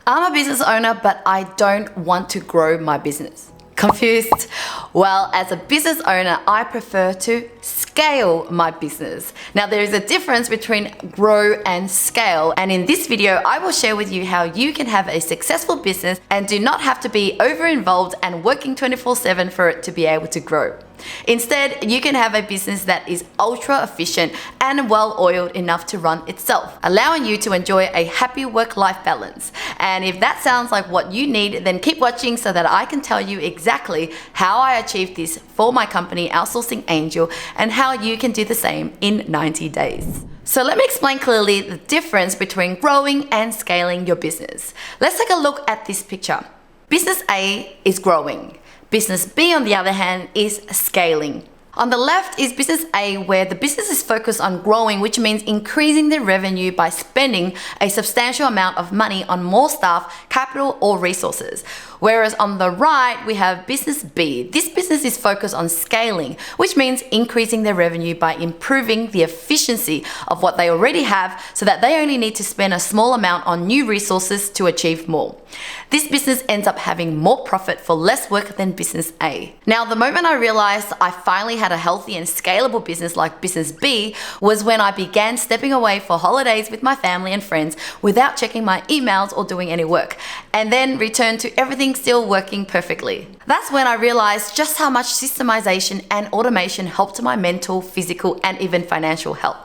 I'm a business owner, but I don't want to grow my business. Confused? Well, as a business owner, I prefer to scale my business. Now, there is a difference between grow and scale, and in this video, I will share with you how you can have a successful business and do not have to be over-involved and working 24/7 for it to be able to grow. Instead, you can have a business that is ultra efficient and well-oiled enough to run itself, allowing you to enjoy a happy work-life balance. And if that sounds like what you need, then keep watching so that I can tell you exactly how I achieved this for my company, Outsourcing Angel, and how you can do the same in 90 days. So let me explain clearly the difference between growing and scaling your business. Let's take a look at this picture. Business A is growing. Business B, on the other hand, is scaling. On the left is business A, where the business is focused on growing, which means increasing their revenue by spending a substantial amount of money on more staff, capital, or resources. Whereas on the right, we have business B. This business is focused on scaling, which means increasing their revenue by improving the efficiency of what they already have so that they only need to spend a small amount on new resources to achieve more. This business ends up having more profit for less work than business A. Now, the moment I realized I finally had a healthy and scalable business like business B was when I began stepping away for holidays with my family and friends without checking my emails or doing any work, and then returned to everything still working perfectly. That's when I realized just how much systemization and automation helped my mental, physical, and even financial health.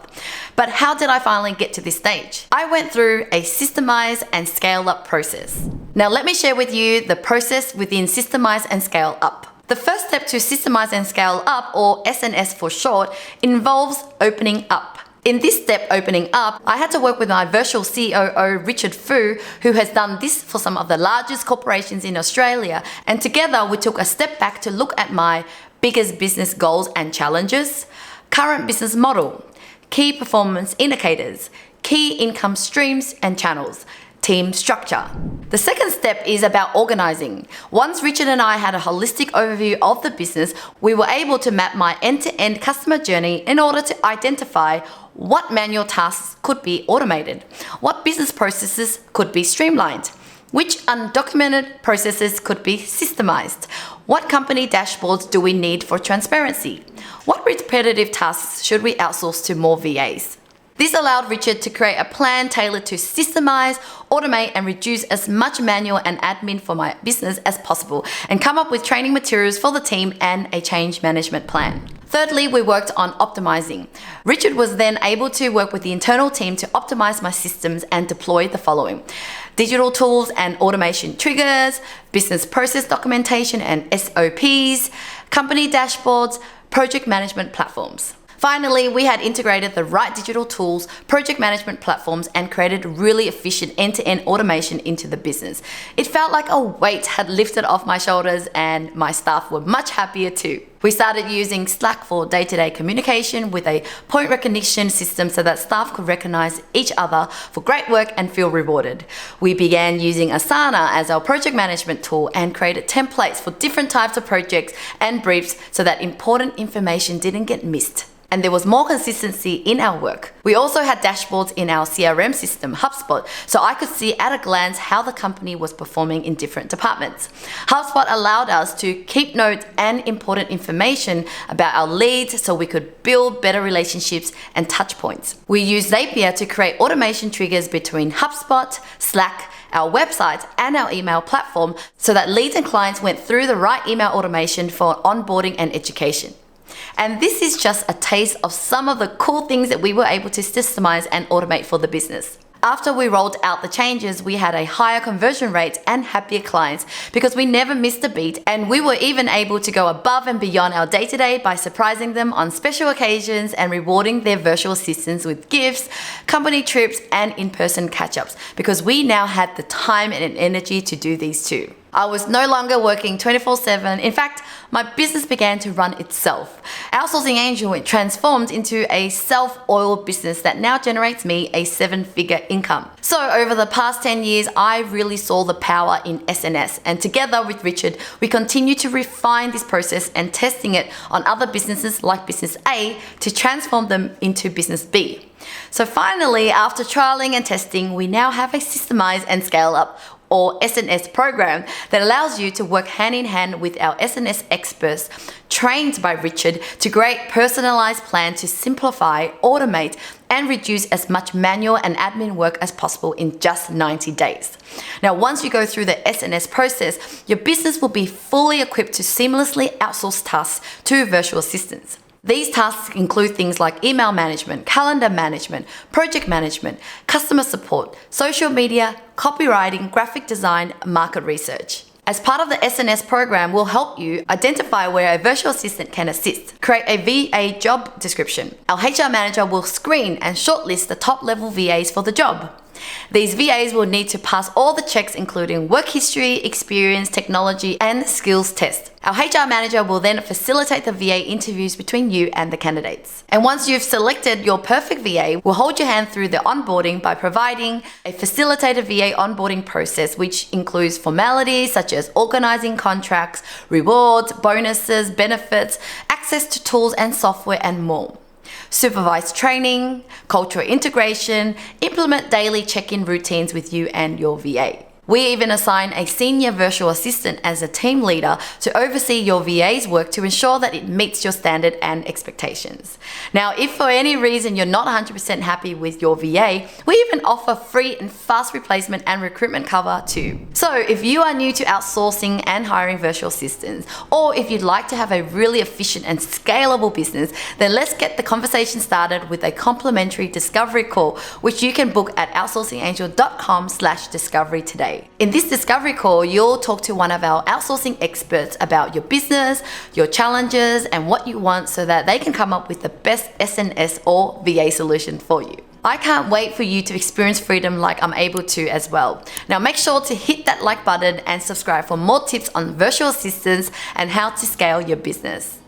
But how did I finally get to this stage? I went through a Systemise and Scale-Up process. Now let me share with you the process within Systemise and Scale-Up. The first step to Systemise and Scale-Up, or SNS for short, involves opening up. In this step, opening up, I had to work with my virtual COO Richard Phu, who has done this for some of the largest corporations in Australia, and together we took a step back to look at my biggest business goals and challenges, current business model, key performance indicators, key income streams and channels, team structure. The second step is about organizing. Once Richard and I had a holistic overview of the business, we were able to map my end-to-end customer journey in order to identify what manual tasks could be automated, what business processes could be streamlined, which undocumented processes could be systemized, what company dashboards do we need for transparency, what repetitive tasks should we outsource to more VAs. This allowed Richard to create a plan tailored to systemize, automate, and reduce as much manual and admin for my business as possible, and come up with training materials for the team and a change management plan. Thirdly, we worked on optimizing. Richard was then able to work with the internal team to optimize my systems and deploy the following: digital tools and automation triggers, business process documentation and SOPs, company dashboards, project management platforms. Finally, we had integrated the right digital tools, project management platforms, and created really efficient end-to-end automation into the business. It felt like a weight had lifted off my shoulders, and my staff were much happier too. We started using Slack for day-to-day communication with a point recognition system so that staff could recognize each other for great work and feel rewarded. We began using Asana as our project management tool and created templates for different types of projects and briefs so that important information didn't get missed, and there was more consistency in our work. We also had dashboards in our CRM system, HubSpot, so I could see at a glance how the company was performing in different departments. HubSpot allowed us to keep notes and important information about our leads so we could build better relationships and touch points. We used Zapier to create automation triggers between HubSpot, Slack, our website, and our email platform so that leads and clients went through the right email automation for onboarding and education. And this is just a taste of some of the cool things that we were able to systemize and automate for the business. After we rolled out the changes, we had a higher conversion rate and happier clients because we never missed a beat, and we were even able to go above and beyond our day-to-day by surprising them on special occasions and rewarding their virtual assistants with gifts, company trips, and in-person catch-ups because we now had the time and energy to do these too. I was no longer working 24/7. In fact, my business began to run itself. Outsourcing Angel transformed into a self-oiled business that now generates me a 7-figure income. So over the past 10 years, I really saw the power in SNS, and together with Richard, we continue to refine this process and testing it on other businesses like Business A to transform them into Business B. So finally, after trialing and testing, we now have a Systemise and Scale-Up or SNS program that allows you to work hand in hand with our SNS experts trained by Richard to create personalized plan to simplify, automate, and reduce as much manual and admin work as possible in just 90 days. Now, once you go through the SNS process, your business will be fully equipped to seamlessly outsource tasks to virtual assistants. These tasks include things like email management, calendar management, project management, customer support, social media, copywriting, graphic design, market research. As part of the SNS program, we'll help you identify where a virtual assistant can assist, create a VA job description. Our HR manager will screen and shortlist the top level VAs for the job. These VAs will need to pass all the checks including work history, experience, technology, and skills test. Our HR manager will then facilitate the VA interviews between you and the candidates. And once you've selected your perfect VA, we'll hold your hand through the onboarding by providing a facilitated VA onboarding process, which includes formalities such as organizing contracts, rewards, bonuses, benefits, access to tools and software, and more. Supervise training, cultural integration, implement daily check-in routines with you and your VA. We even assign a senior virtual assistant as a team leader to oversee your VA's work to ensure that it meets your standard and expectations. Now, if for any reason you're not 100% happy with your VA, we even offer free and fast replacement and recruitment cover too. So if you are new to outsourcing and hiring virtual assistants, or if you'd like to have a really efficient and scalable business, then let's get the conversation started with a complimentary discovery call, which you can book at outsourcingangel.com/discovery today. In this discovery call, you'll talk to one of our outsourcing experts about your business, your challenges, and what you want so that they can come up with the best SNS or VA solution for you. I can't wait for you to experience freedom like I'm able to as well. Now make sure to hit that like button and subscribe for more tips on virtual assistants and how to scale your business.